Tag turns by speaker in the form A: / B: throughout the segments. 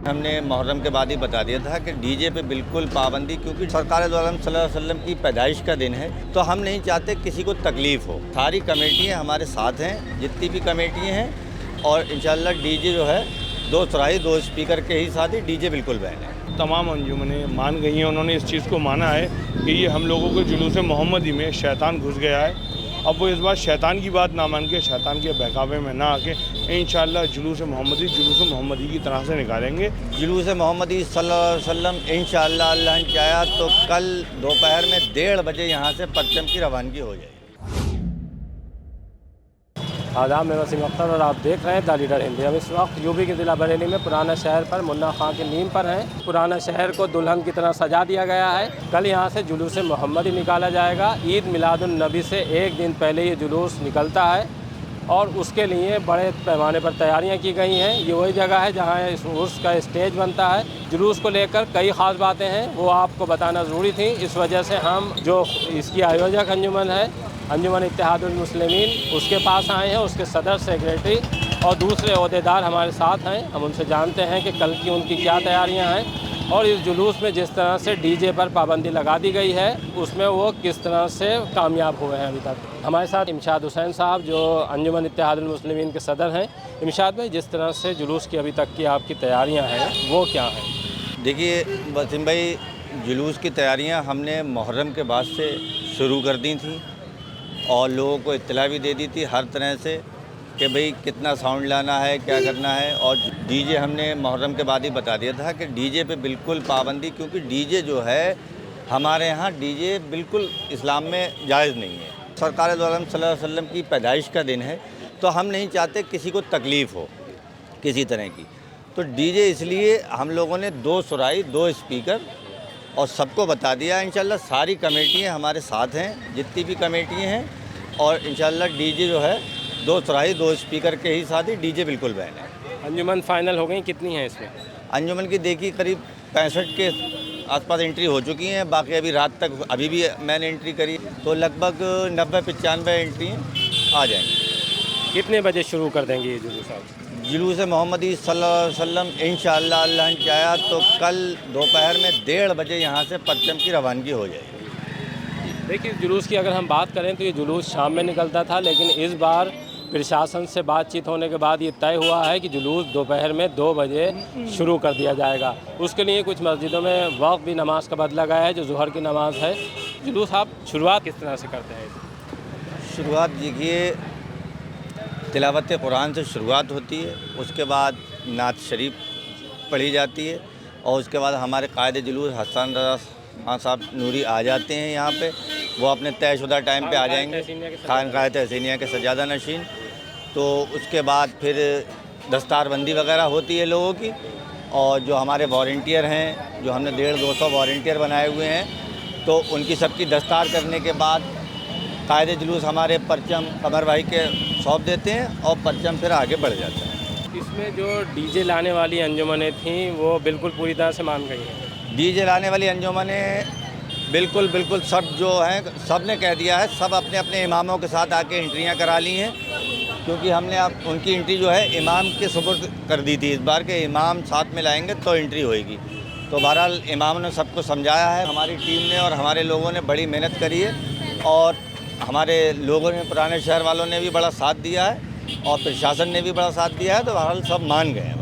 A: हमने मुहर्रम के बाद ही बता दिया था कि डीजे पे बिल्कुल पाबंदी, क्योंकि सरकार दो आलम सल्लल्लाहु अलैहि वसल्लम की पैदाइश का दिन है, तो हम नहीं चाहते किसी को तकलीफ़ हो। सारी कमेटियाँ हमारे साथ हैं, जितनी भी कमेटियाँ हैं, और इंशाअल्लाह डीजे जो है 2 सुराही 2 स्पीकर के ही साथ ही डीजे बिल्कुल बैन है।
B: तमाम अंजुमनें मान गई हैं, उन्होंने इस चीज़ को माना है कि ये हम लोगों के जुलूस मोहम्मदी में शैतान घुस गया है। अब वो इस बार शैतान की बात ना मान के, शैतान के बहकावे में ना आके इंशाअल्लाह जुलूस मोहम्मदी की तरह से निकालेंगे।
A: जुलूस मोहम्मदी सल्लल्लाहु अलैहि वसल्लम इंशाअल्लाह अल्लाह ने चाहा तो कल दोपहर में 1:30 बजे यहाँ से परचम की रवानगी हो जाएगी।
C: आदाब, मैं वसीम अख्तर और आप देख रहे हैं द लीडर हिंदी। हम इस वक्त यूपी के ज़िला बरेली में पुराना शहर पर मुन्ना खां की नीम पर हैं। पुराना शहर को दुल्हन की तरह सजा दिया गया है। कल यहाँ से जुलूस मोहम्मदी निकाला जाएगा। ईद मिलादुन नबी से एक दिन पहले ये जुलूस निकलता है और उसके लिए बड़े पैमाने पर तैयारियां की गई हैं। ये वही जगह है जहां इस उर्स का स्टेज बनता है। जुलूस को लेकर कई ख़ास बातें हैं, वो आपको बताना ज़रूरी थी। इस वजह से हम जो इसकी आयोजक अंजुमन है, अंजुमन इत्तेहादुल मुस्लिमीन, उसके पास आए हैं। उसके सदर, सेक्रेटरी और दूसरे ओहदेदार हमारे साथ हैं। हम उनसे जानते हैं कि कल की उनकी क्या तैयारियां हैं और इस जुलूस में जिस तरह से डीजे पर पाबंदी लगा दी गई है उसमें वो किस तरह से कामयाब हुए हैं अभी तक। हमारे साथ इमशाद हुसैन साहब जो अंजुमन इत्तेहादुल मुस्लिमीन के सदर हैं। इमशाद भाई, जिस तरह से जुलूस की अभी तक की आपकी तैयारियाँ हैं वो क्या हैं?
A: देखिए वसीम भाई, जुलूस की तैयारियां हमने मुहर्रम के बाद से शुरू कर दी थी और लोगों को इत्तला भी दे दी थी हर तरह से कि भाई कितना साउंड लाना है, क्या करना है। और डीजे हमने मुहर्रम के बाद ही बता दिया था कि डीजे पे बिल्कुल पाबंदी, क्योंकि डीजे जो है हमारे यहाँ डीजे बिल्कुल इस्लाम में जायज़ नहीं है। सरकार दो आलम सल्लल्लाहु अलैहि वसल्लम की पैदाइश का दिन है, तो हम नहीं चाहते किसी को तकलीफ़ हो किसी तरह की। तो डीजे इसलिए हम लोगों ने 2 सुराही 2 स्पीकर और सबको बता दिया। इंशाल्लाह सारी कमेटियाँ हमारे साथ हैं, जितनी भी कमेटियाँ हैं, और इंशाल्लाह डीजे जो है 2 सुराही 2 स्पीकर के ही साथ ही डीजे बिल्कुल बैन है।
C: अंजुमन फाइनल हो गई, कितनी है इसमें?
A: अंजुमन की देखी करीब 65 के आसपास एंट्री हो चुकी हैं। बाकी अभी रात तक अभी भी मैंने एंट्री करी तो लगभग 90-95 एंट्री आ जाएंगी।
C: कितने बजे शुरू कर देंगे ये जुलूस आप?
A: जुलूस मोहम्मदी सल्लल्लाहु अलैहि वसल्लम इंशाअल्लाह अल्लाह ने चाहा तो कल दोपहर में 1:30 बजे यहाँ से परचम की रवानगी हो जाएगी।
C: देखिए, जुलूस की अगर हम बात करें तो ये जुलूस शाम में निकलता था, लेकिन इस बार प्रशासन से बातचीत होने के बाद ये तय हुआ है कि जुलूस दोपहर में 2 बजे शुरू कर दिया जाएगा। उसके लिए कुछ मस्जिदों में वक्त भी नमाज का बदला गया है, जो ज़ुहर की नमाज है। जुलूस आप शुरुआत किस तरह से करते हैं?
A: शुरुआत देखिए, तिलावत कुरान से शुरुआत होती है, उसके बाद नात शरीफ पढ़ी जाती है और उसके बाद हमारे कायदे जुलूस हसन रज़ा खान साहब नूरी आ जाते हैं यहाँ पे। वो अपने तयशुदा टाइम पे आ जाएंगे, खानकाह तहसीनिया के सजादा नशीन। तो उसके बाद फिर दस्तारबंदी वगैरह होती है लोगों की, और जो हमारे वॉलंटियर हैं, जो हमने 150-200 वॉलंटियर बनाए हुए हैं, तो उनकी सबकी दस्तार करने के बाद कायदे जुलूस हमारे परचम कमर भाई के सौंप देते हैं और परचम फिर आगे बढ़ जाता है।
C: इसमें जो डीजे लाने वाली अंजुमनें थीं वो बिल्कुल पूरी तरह से मान गई हैं।
A: डीजे लाने वाली अंजुमनें बिल्कुल सब जो हैं, सब ने कह दिया है, सब अपने अपने इमामों के साथ आके एंट्रियां करा ली हैं, क्योंकि हमने अब उनकी एंट्री जो है इमाम के सुपुर्द कर दी थी इस बार के। इमाम साथ में लाएंगे तो एंट्री होएगी। तो बहरहाल इमाम ने सबको समझाया है, हमारी टीम ने और हमारे लोगों ने बड़ी मेहनत करी है, और हमारे लोगों ने, पुराने शहर वालों ने भी बड़ा साथ दिया है और प्रशासन ने भी बड़ा साथ दिया है। तो बहरहाल सब मान गए हैं।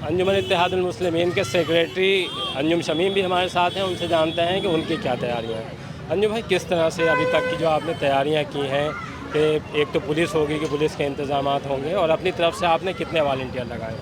C: अंजुमन इत्तेहादुल मुस्लिमीन के सेक्रेटरी अंजुम शमीम भी हमारे साथ हैं, उनसे जानते हैं कि उनकी क्या तैयारियां हैं। अंजुम भाई, किस तरह से अभी तक की जो आपने तैयारियां की हैं कि एक तो पुलिस होगी कि पुलिस के इंतजाम होंगे, और अपनी तरफ से आपने कितने वॉलंटियर लगाए?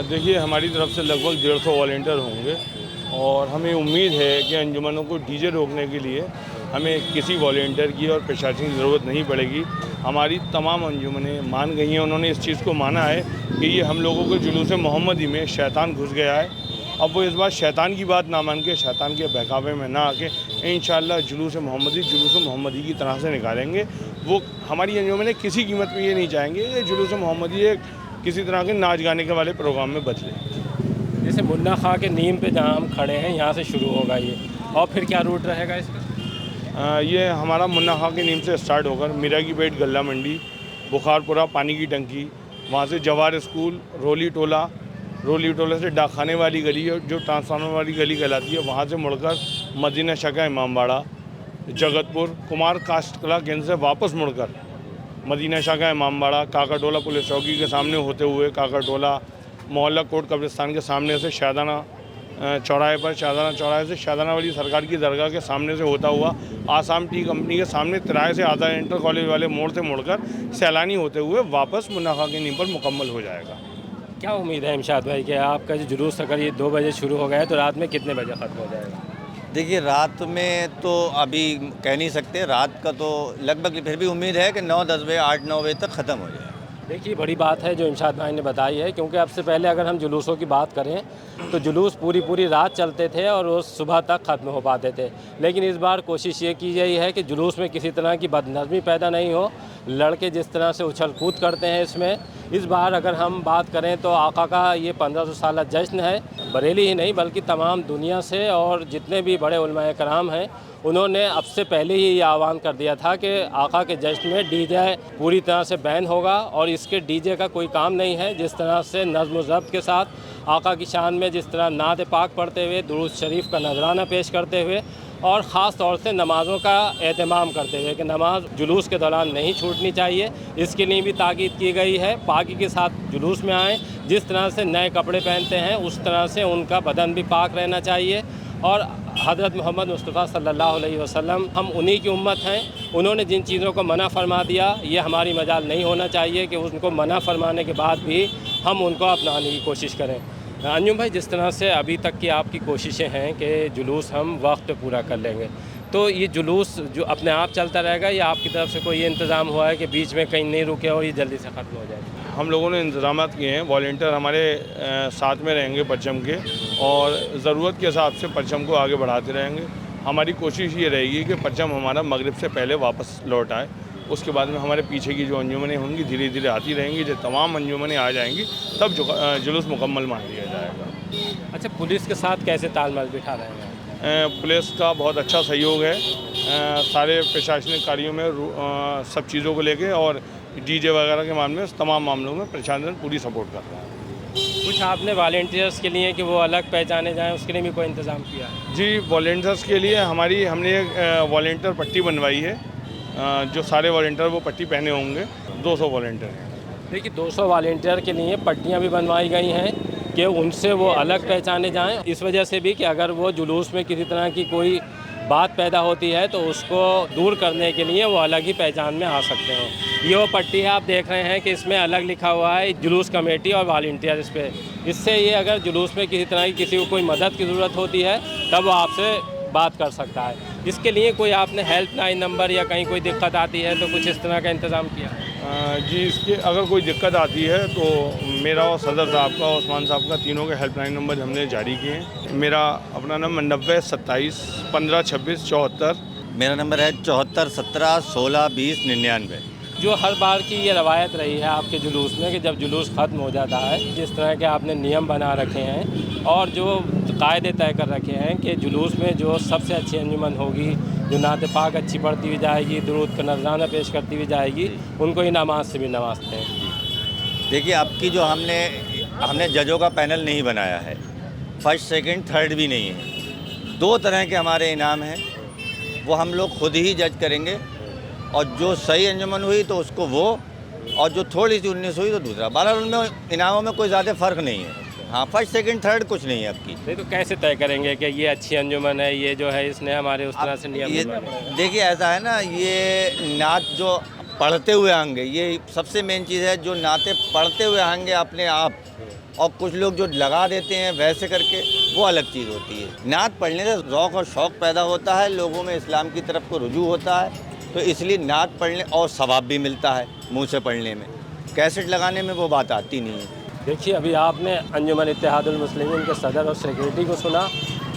B: देखिए, हमारी तरफ से लगभग 150 वॉलंटियर होंगे और हमें उम्मीद है कि अंजुमनों को डीजे रोकने के लिए हमें किसी वॉलंटियर की और प्रशासन की ज़रूरत नहीं पड़ेगी। हमारी तमाम अंजुमनें मान गई हैं, उन्होंने इस चीज़ को माना है कि ये हम लोगों के जुलूस मोहम्मदी में शैतान घुस गया है। अब वो इस बार शैतान की बात ना मान के, शैतान के बहकावे में ना आके इंशाअल्लाह जुलूस मोहम्मदी की तरह से निकालेंगे। वो हमारी अंजुमनें किसी कीमत पे ये नहीं चाहेंगे कि जुलूस मोहम्मदी एक किसी तरह के नाच गाने के वाले प्रोग्राम में बदले।
C: जैसे मुन्ना खां के नीम पे जहाँ हम खड़े हैं, यहाँ से शुरू होगा ये, और फिर क्या रूट रहेगा इसका?
B: ये हमारा मुन्ना खां की नीम से स्टार्ट होकर मीरा की पेट, गल्ला मंडी, बुखारपुरा, पानी की टंकी, वहाँ से जवार स्कूल, रोली टोला, रोली टोले से डाकखाने वाली गली है, जो ट्रांसफार्मर वाली गली कहलाती है, वहाँ से मुड़कर मदीना शाखा इमामबाड़ा, जगतपुर, कुमार कास्ट कला केंद्र से वापस मुड़कर मदीना शाखा इमामबाड़ा, काकाटोला पुलिस चौकी के सामने होते हुए काकाटोला, मोहल्ला कोट कब्रिस्तान के सामने से शादाना चौराहे पर, शादाना चौराहे से शादाना वाली सरकार की दरगाह के सामने से होता हुआ आसाम टी कंपनी के सामने तिराहे से आधा इंटर कॉलेज वाले मोड़ से मुड़कर सैलानी होते हुए वापस मुन्ना खां की नींव पर मुकम्मल हो जाएगा।
C: क्या उम्मीद है इमशाद भाई कि आपका जो जुलूस अगर ये 2 बजे शुरू हो गया है तो रात में कितने बजे ख़त्म हो जाएगा?
A: देखिए, रात में तो अभी कह नहीं सकते, रात का तो लगभग फिर भी उम्मीद है कि 9-10 बजे 8-9 बजे तक ख़त्म हो जाए।
C: देखिए, बड़ी बात है जो इमशाद भाई ने बताई है, क्योंकि अब से पहले अगर हम जुलूसों की बात करें तो जुलूस पूरी रात चलते थे और वो सुबह तक ख़त्म हो पाते थे। लेकिन इस बार कोशिश ये की गई है कि जुलूस में किसी तरह की बदनज़मी पैदा नहीं हो। लड़के जिस तरह से उछल कूद करते हैं इसमें, इस बार अगर हम बात करें तो आका का ये 1500 साला जश्न है। बरेली ही नहीं बल्कि तमाम दुनिया से और जितने भी बड़े उलमाए कराम हैं, उन्होंने अब से पहले ही ये आह्वान कर दिया था कि आका के जश्न में डीजे पूरी तरह से बैन होगा और इसके डीजे का कोई काम नहीं है। जिस तरह से नज़्म व ज़ब्त के साथ आका की शान में जिस तरह नात पाक पढ़ते हुए, दुरूद शरीफ का नजराना पेश करते हुए और ख़ास तौर से नमाज़ों का एहतमाम करते हुए कि नमाज जुलूस के दौरान नहीं छूटनी चाहिए, इसके लिए भी ताकीद की गई है। पाकी के साथ जुलूस में आएँ, जिस तरह से नए कपड़े पहनते हैं उस तरह से उनका बदन भी पाक रहना चाहिए। और हज़रत मोहम्मद मुस्तफ़ा सल्लल्लाहु अलैहि वसल्लम, हम उन्हीं की उम्मत हैं, उन्होंने जिन चीज़ों को मना फरमा दिया, ये हमारी मजाल नहीं होना चाहिए कि उनको मना फरमाने के बाद भी हम उनको अपनाने की कोशिश करें। अंजुम भाई, जिस तरह से अभी तक की आपकी कोशिशें हैं कि जुलूस हम वक्त पे पूरा कर लेंगे, तो ये जुलूस जो अपने आप चलता रहेगा या आपकी तरफ से कोई ये इंतज़ाम हुआ है कि बीच में कहीं नहीं रुके और ये जल्दी से ख़त्म हो जाए?
B: हम लोगों ने इंतजाम किए हैं, वॉलंटियर हमारे साथ में रहेंगे परचम के, और ज़रूरत के हिसाब से परचम को आगे बढ़ाते रहेंगे। हमारी कोशिश ये रहेगी कि परचम हमारा मगरिब से पहले वापस लौट आए। उसके बाद में हमारे पीछे की जो अंजुमनें होंगी धीरे धीरे आती रहेंगी। जब तमाम अंजुमनें आ जाएंगी तब जुलूस मुकम्मल मान लिया जाएगा।
C: अच्छा, पुलिस के साथ कैसे तालमेल बिठा रहे हैं?
B: पुलिस का बहुत अच्छा सहयोग है सारे प्रशासनिक कार्यों में, सब चीज़ों को लेके, और डीजे वगैरह के मामले में, तमाम मामलों में प्रशासन पूरी सपोर्ट कर रहा है।
C: कुछ आपने वॉलंटियर्स के लिए कि वो अलग पहचाने जाएं, उसके लिए भी कोई इंतज़ाम किया है?
B: जी, वॉलंटियर्स के लिए हमने एक वॉलंटियर पट्टी बनवाई है। जो सारे वॉलंटियर वो पट्टी पहने होंगे, 200 वॉलंटियर हैं।
C: देखिए, 200 वॉलंटियर के लिए पट्टियाँ भी बनवाई गई हैं कि उनसे वो अलग पहचाने जाएं। इस वजह से भी कि अगर वो जुलूस में किसी तरह की कोई बात पैदा होती है तो उसको दूर करने के लिए वो अलग ही पहचान में आ सकते हैं। ये वो पट्टी है, आप देख रहे हैं कि इसमें अलग लिखा हुआ है जुलूस कमेटी और वॉलंटियर इस पर। इससे ये अगर जुलूस में किसी तरह की किसी को कोई मदद की ज़रूरत होती है तब वो आपसे बात कर सकता है। इसके लिए कोई आपने हेल्पलाइन नंबर या कहीं कोई दिक्कत आती है तो कुछ इस तरह का इंतज़ाम किया है?
B: जी, इसके अगर कोई दिक्कत आती है तो मेरा और सदर साहब का, उस्मान साहब का, तीनों के हेल्पलाइन नंबर हमने जारी किए हैं। मेरा अपना नंबर 90 27 15 26 74।
A: मेरा नंबर है 74 17 16 20 99।
C: जो हर बार की ये रवायत रही है आपके जुलूस में कि जब जुलूस ख़त्म हो जाता है, जिस तरह के आपने नियम बना रखे हैं और जो कायदे तय कर रखे हैं कि जुलूस में जो सबसे अच्छी अंजुमन होगी, जो नात पाक अच्छी पढ़ती हुई जाएगी, दुरूद का नजराना पेश करती हुई जाएगी, उनको ही नमाज से भी नवाजते हैं।
A: देखिए, अब की जो हमने जजों का पैनल नहीं बनाया है, फर्स्ट सेकंड थर्ड भी नहीं है। 2 तरह के हमारे इनाम हैं, वो हम लोग खुद ही जज करेंगे, और जो सही अंजुमन हुई तो उसको वो, और जो थोड़ी सी 19 हुई तो दूसरा। बहरहाल उनमें इनामों में कोई ज़्यादा फ़र्क नहीं है। हाँ, फर्स्ट सेकंड थर्ड कुछ नहीं है आपकी।
C: नहीं तो कैसे तय करेंगे कि ये अच्छी अंजुमन है, ये जो है इसने हमारे उस तरह से नियम
A: ये
C: बनाए?
A: देखिए, ऐसा है ना, ये नात जो पढ़ते हुए आएंगे, ये सबसे मेन चीज़ है। जो नाते पढ़ते हुए आएंगे अपने आप, और कुछ लोग जो लगा देते हैं वैसे करके, वो अलग चीज़ होती है। नात पढ़ने से ज़ौक़ और शौक़ पैदा होता है, लोगों में इस्लाम की तरफ को रुजू होता है, तो इसलिए नात पढ़ने और सवाब भी मिलता है मुँह से पढ़ने में। कैसेट लगाने में वो बात आती नहीं है।
C: देखिए, अभी आपने अंजुमन इत्तेहादुल मुस्लिमीन के सदर और सेक्रेटरी को सुना,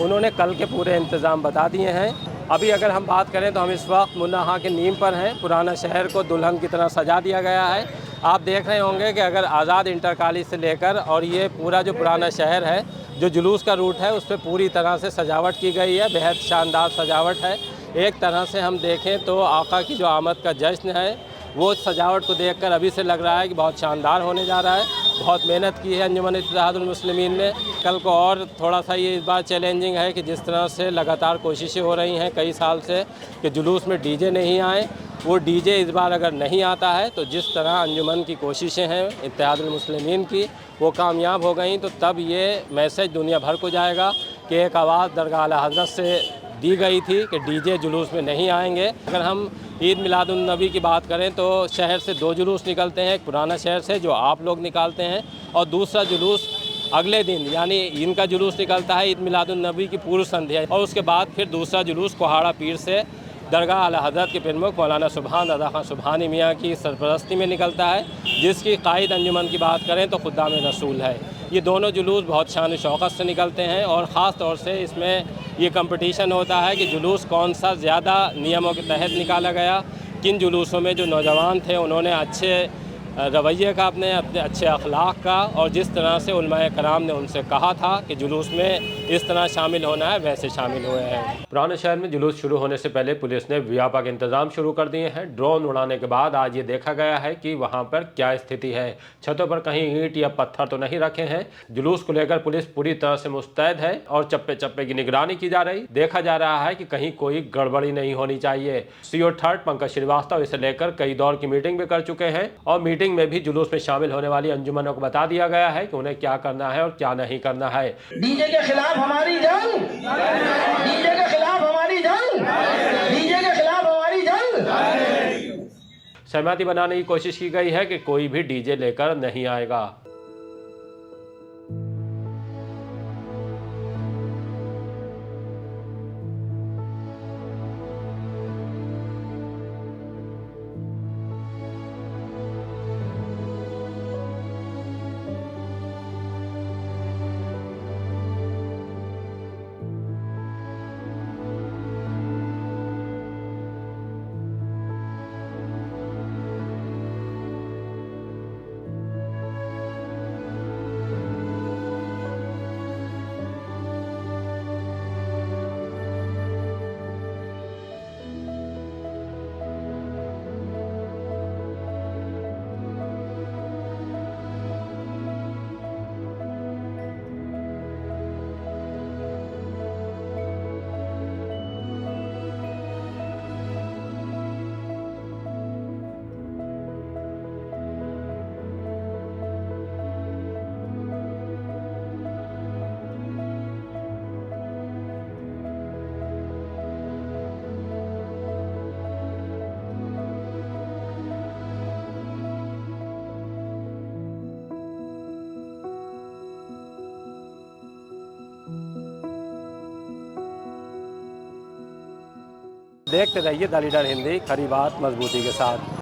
C: उन्होंने कल के पूरे इंतज़ाम बता दिए हैं। अभी अगर हम बात करें तो हम इस वक्त मुन्ना खां के नीम पर हैं। पुराना शहर को दुल्हन की तरह सजा दिया गया है। आप देख रहे होंगे कि अगर आज़ाद इंटर कॉलेज से लेकर और ये पूरा जो पुराना शहर है, जो जुलूस का रूट है, उस पर पूरी तरह से सजावट की गई है। बेहद शानदार सजावट है। एक तरह से हम देखें तो आका की जो आमद का जश्न है, वो सजावट को देखकर अभी से लग रहा है कि बहुत शानदार होने जा रहा है। बहुत मेहनत की है अंजुमन इत्तेहादुल मुस्लिमीन ने। कल को और थोड़ा सा ये इस बार चैलेंजिंग है कि जिस तरह से लगातार कोशिशें हो रही हैं कई साल से कि जुलूस में डीजे नहीं आए, वो डीजे इस बार अगर नहीं आता है तो जिस तरह अंजुमन की कोशिशें हैं इत्तेहादुल मुस्लिमीन की वो कामयाब हो गई, तो तब ये मैसेज दुनिया भर को जाएगा कि एक आवाज़ दरगाह आला हज़रत से दी गई थी कि डीजे जुलूस में नहीं आएंगे। अगर हम ईद मिलादुन नबी की बात करें तो शहर से 2 जुलूस निकलते हैं, एक पुराना शहर से जो आप लोग निकालते हैं और दूसरा जुलूस अगले दिन यानी इनका जुलूस निकलता है ईद मिलादुन नबी की पूर्व संध्या, और उसके बाद फिर दूसरा जुलूस कोहाड़ा पीर से दरगाह आला हज़रत के प्रमुख मौलाना सुभान रज़ा खान सुभानी मियाँ की सरपरस्ती में निकलता है, जिसकी कायद अंजुमन की बात करें तो खुद्दाम रसूल है। ये दोनों जुलूस बहुत शान शौकत से निकलते हैं और ख़ास तौर से इसमें ये कंपटीशन होता है कि जुलूस कौन सा ज़्यादा नियमों के तहत निकाला गया, किन जुलूसों में जो नौजवान थे उन्होंने अच्छे रवैये का अपने अच्छे अखलाक का, और जिस तरह से उलमाए कराम ने उनसे कहा था कि जुलूस में इस तरह शामिल होना है वैसे शामिल हुए हैं। पुराने शहर में जुलूस शुरू होने से पहले पुलिस ने व्यापक इंतजाम शुरू कर दिए हैं। ड्रोन उड़ाने के बाद आज ये देखा गया है कि वहाँ पर क्या स्थिति है। छतों पर कहीं ईंट या पत्थर तो नहीं रखे हैं। जुलूस को लेकर पुलिस पूरी तरह से मुस्तैद है और चप्पे चप्पे की निगरानी की जा रही। देखा जा रहा है कि कहीं कोई गड़बड़ी नहीं होनी चाहिए। सीओ थर्ड पंकज श्रीवास्तव इसे लेकर कई दौर की मीटिंग भी कर चुके हैं और मीटिंग में भी जुलूस में शामिल होने वाली अंजुमनों को बता दिया गया है कि उन्हें क्या करना है और क्या नहीं करना है।
D: डीजे के खिलाफ हमारी जंग, डीजे के खिलाफ हमारी जंग, डीजे के खिलाफ हमारी जंग।
C: सहमति बनाने की कोशिश की गई है कि कोई भी डीजे लेकर नहीं आएगा। देखते रहिए द लीडर हिंदी, खरी बात मजबूती के साथ।